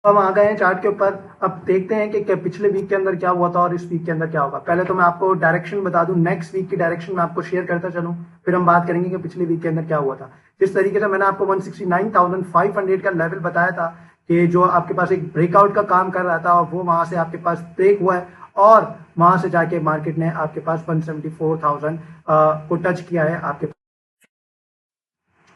हम आ गए हैं चार्ट के ऊपर। अब देखते हैं कि पिछले वीक के अंदर क्या हुआ था और इस वीक के अंदर क्या होगा। पहले तो मैं आपको डायरेक्शन बता दूं, नेक्स्ट वीक की डायरेक्शन मैं आपको शेयर करता चलूं, फिर हम बात करेंगे कि पिछले वीक के अंदर क्या हुआ था। जिस तरीके से मैंने आपको 169,500 का लेवल बताया था कि जो आपके पास एक ब्रेकआउट का काम कर रहा था और वो वहां से आपके पास ब्रेक हुआ है और वहां से जाके मार्केट ने आपके पास 174,000 को टच किया है आपके।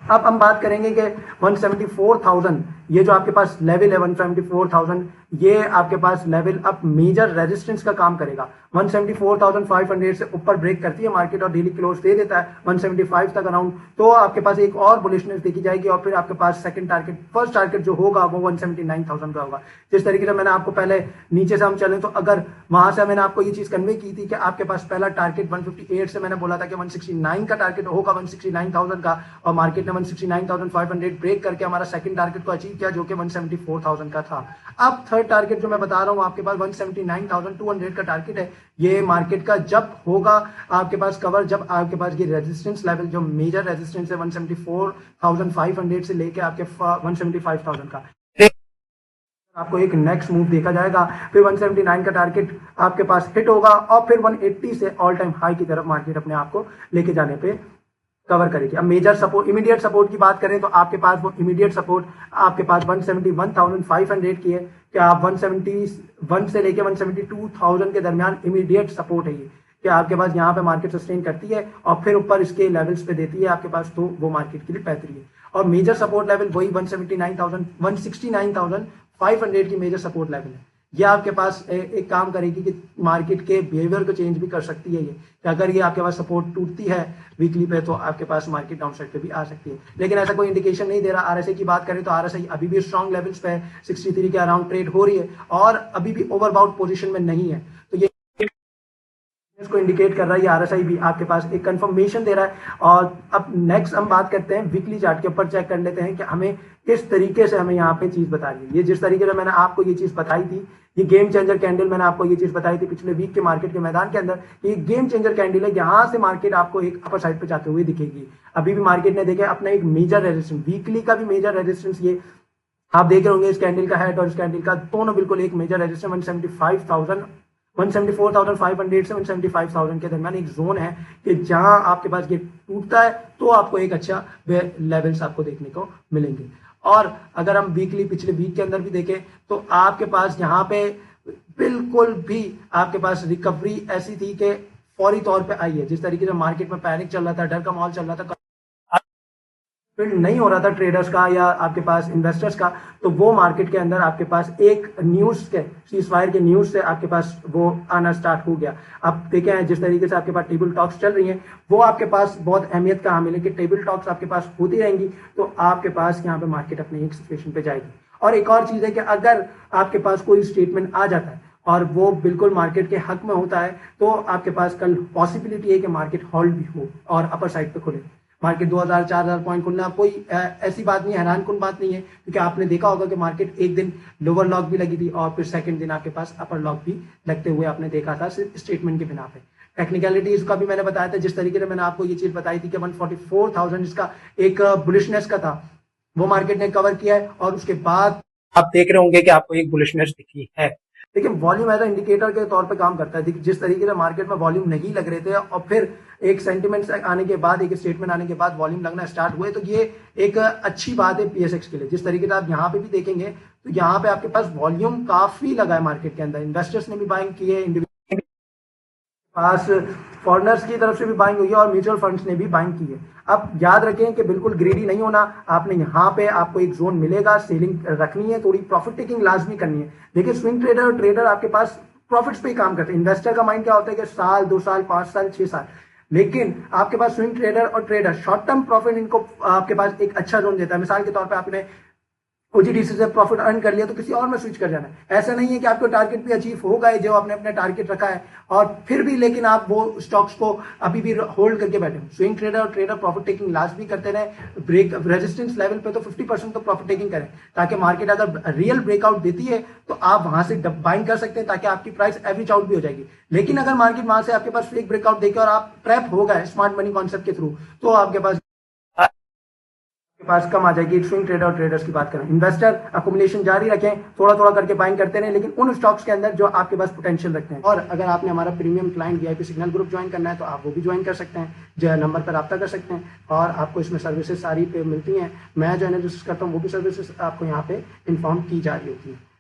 अब हम बात करेंगे कि 174,000 ये जो आपके पास लेवल है 174,000, ये आपके पास लेवल अब मेजर रेजिस्टेंस का काम करेगा। 174,500 से ऊपर ब्रेक करती है मार्केट और डेली क्लोज दे देता है 175 तक अराउंड, तो आपके पास एक और बुलिशनेस देखी जाएगी और फिर आपके पास सेकंड टारगेट, फर्स्ट टारगेट जो होगा वो 179,000 का होगा। जिस तरीके से मैंने आपको पहले नीचे से हम चले तो अगर वहां से मैंने आपको ये चीज कन्वे की थी कि आपके पास पहला टारगेट 158 से मैंने बोला था कि 169 का टारगेट होगा 169,000 का, और मार्केट ने 169,500 ब्रेक करके हमारा सेकंड टारगेट को अचीव किया जो कि 174,000 का था। अब थर्ड टारगेट जो मैं बता रहा हूं आपके पास 179,200 का टारगेट है। ये मार्केट का जब होगा आपके पास कवर, जब आपके पास ये रेजिस्टेंस लेवल जो मेजर रेजिस्टेंस है 174,500 से लेके आपके 175,000 का, आपको एक नेक्स्ट मूव देखा जाएगा। फिर 179 का टारगेट आपके पास हिट होगा और फिर 180 से ऑल टाइम हाई की तरफ मार्केट अपने आप को लेके जाने पे कवर करेगी। अब मेजर सपोर्ट, इमीडिएट सपोर्ट की बात करें तो आपके पास वो इमीडिएट सपोर्ट आपके पास 171,500 की है कि आप 171 से लेके 172,000 के दरमियान इमीडिएट सपोर्ट है ये, कि आपके पास यहाँ पे मार्केट सस्टेन करती है और फिर ऊपर इसके लेवल्स पे देती है आपके पास, तो वो मार्केट के लिए बेहतरी है। और मेजर सपोर्ट लेवल वही 169,500 की मेजर सपोर्ट लेवल है। ये आपके पास एक काम करेगी कि मार्केट के बिहेवियर को चेंज भी कर सकती है ये, कि अगर ये आपके पास सपोर्ट टूटती है वीकली पे तो आपके पास मार्केट डाउन साइड पे भी आ सकती है, लेकिन ऐसा कोई इंडिकेशन नहीं दे रहा। आरएसआई की बात करें तो आरएसआई अभी भी स्ट्रॉन्ग लेवल्स पे 63 के अराउंड ट्रेड हो रही है और अभी भी ओवरबाउट पोजीशन में नहीं है, तो ये इसको इंडिकेट कर रहा है। ये आरएसआई भी आपके पास एक कंफर्मेशन दे रहा है। और अब नेक्स्ट हम बात करते हैं वीकली चार्ट के ऊपर, चेक कर लेते हैं कि हमें किस तरीके से हमें यहाँ पे चीज बता रही है। ये जिस तरीके से मैंने आपको ये चीज बताई थी, ये गेम चेंजर कैंडल मैंने आपको ये चीज बताई थी पिछले वीक के मार्केट के मैदान के अंदर, ये गेम चेंजर कैंडल है। यहाँ से मार्केट आपको एक अपर साइड पे जाते हुए दिखेगी। अभी भी मार्केट ने देखे अपना एक मेजर रेजिस्टेंस, वीकली का भी मेजर रेजिस्टेंस ये आप देख रहे होंगे, इस कैंडल का हेड और इस कैंडल का दोनों बिल्कुल एक मेजर रेजिस्टेंस 174,500 से 175,000 के दरमियान एक जोन है कि जहां आपके पास ये टूटता है तो आपको एक अच्छा लेवल्स आपको देखने को मिलेंगे। और अगर हम वीकली पिछले वीक के अंदर भी देखें तो आपके पास यहाँ पे बिल्कुल भी आपके पास रिकवरी ऐसी थी कि फौरी तौर पे आई है। जिस तरीके से मार्केट में पैनिक चल रहा था, डर का माहौल चल रहा था, बिल्ड नहीं हो रहा था ट्रेडर्स का या आपके पास इन्वेस्टर्स का, तो वो मार्केट के अंदर आपके पास एक न्यूज के सीजफायर के न्यूज से आपके पास वो आना स्टार्ट हो गया। अब देखें जिस तरीके से आपके पास टेबल टॉक्स चल रही हैं वो आपके पास बहुत अहमियत का हामिल है कि टेबल टॉक्स आपके पास होती रहेंगी तो आपके पास यहाँ पे मार्केट अपनी एक सिचुएशन पे जाएगी। और एक और चीज है कि अगर आपके पास कोई स्टेटमेंट आ जाता है और वो बिल्कुल मार्केट के हक में होता है तो आपके पास कल पॉसिबिलिटी है कि मार्केट होल्ड भी हो और अपर साइड पे खुले। मार्केट 2,000-4,000 पॉइंट खुलना कोई ऐसी बात नहीं, हैरान कुन बात नहीं है, क्योंकि आपने देखा होगा कि मार्केट एक दिन लोअर लॉक भी लगी थी और फिर सेकंड दिन आपके पास अपर लॉक भी लगते हुए आपने देखा था सिर्फ स्टेटमेंट के बिना पे। टेक्निकलिटीज का भी मैंने बताया था, जिस तरीके से मैंने आपको ये चीज बताई थी कि 144,000 इसका एक बुलिशनेस का था, वो मार्केट ने कवर किया है और उसके बाद आप देख रहे होंगे कि आपको एक बुलिशनेस दिखी है। लेकिन वॉल्यूम एज इंडिकेटर के तौर पे काम करता है। जिस तरीके से मार्केट में वॉल्यूम नहीं लग रहे थे और फिर एक सेंटिमेंट आने के बाद, एक स्टेटमेंट आने के बाद वॉल्यूम लगना स्टार्ट हुए, तो ये एक अच्छी बात है पीएसएक्स के लिए। जिस तरीके से आप यहाँ पे भी देखेंगे तो यहाँ पे आपके पास वॉल्यूम काफी लगा है मार्केट के अंदर, इन्वेस्टर्स ने भी बाइंग की है, पास फॉरेनर्स की तरफ से भी बाइंग हुई है और म्यूचुअल फंड्स ने भी बाइंग की है। अब याद रखें कि बिल्कुल ग्रीडी नहीं होना, आपने यहाँ पे आपको एक जोन मिलेगा, सेलिंग रखनी है, थोड़ी प्रॉफिट टेकिंग लाजमी करनी है। देखिए स्विंग ट्रेडर और ट्रेडर आपके पास प्रॉफिट्स पे ही काम करते हैं। इन्वेस्टर का माइंड क्या होता है कि साल, 2 साल, 5 साल, 6 साल, लेकिन आपके पास स्विंग ट्रेडर और ट्रेडर शॉर्ट टर्म प्रॉफिट इनको आपके पास एक अच्छा जोन देता है। मिसाल के तौर पे आपने ओजीडीसी से प्रॉफिट अर्न कर लिया तो किसी और में स्विच कर जाना है। ऐसा नहीं है कि आपको टारगेट भी अचीव होगा जो आपने अपने टारगेट रखा है और फिर भी लेकिन आप वो स्टॉक्स को अभी भी होल्ड करके बैठे। स्विंग ट्रेडर और ट्रेडर प्रॉफिट टेकिंग लास्ट भी करते रहे, ब्रेक रेजिस्टेंस लेवल पे तो 50% तो प्रॉफिट टेकिंग करें, ताकि मार्केट अगर रियल ब्रेकआउट देती है तो आप वहां से बाइंग कर सकते हैं, ताकि आपकी प्राइस एवरेज आउट भी हो जाएगी। लेकिन अगर मार्केट वहां से आपके पास फेक ब्रेकआउट देके और आप ट्रैप हो गए स्मार्ट मनी कॉन्सेप्ट के थ्रू, तो आपके पास के पास कम आ जाएगी। स्विंग ट्रेडर और ट्रेडर्स की बात करें, इन्वेस्टर अकुमुलेशन जारी रखें, थोड़ा थोड़ा करके बाइंग करते रहें, लेकिन उन स्टॉक्स के अंदर जो आपके पास पोटेंशियल रखते हैं। और अगर आपने हमारा premium client VIP signal group join करना है तो आप वो भी ज्वाइन कर सकते हैं, जो नंबर पर रब्ता कर सकते हैं, और आपको इसमें सर्विसेज सारी पे मिलती हैं। मैं जो एनालिसिस करता हूँ वो भी सर्विसेज आपको यहाँ पे इन्फॉर्म की जा रही होती है।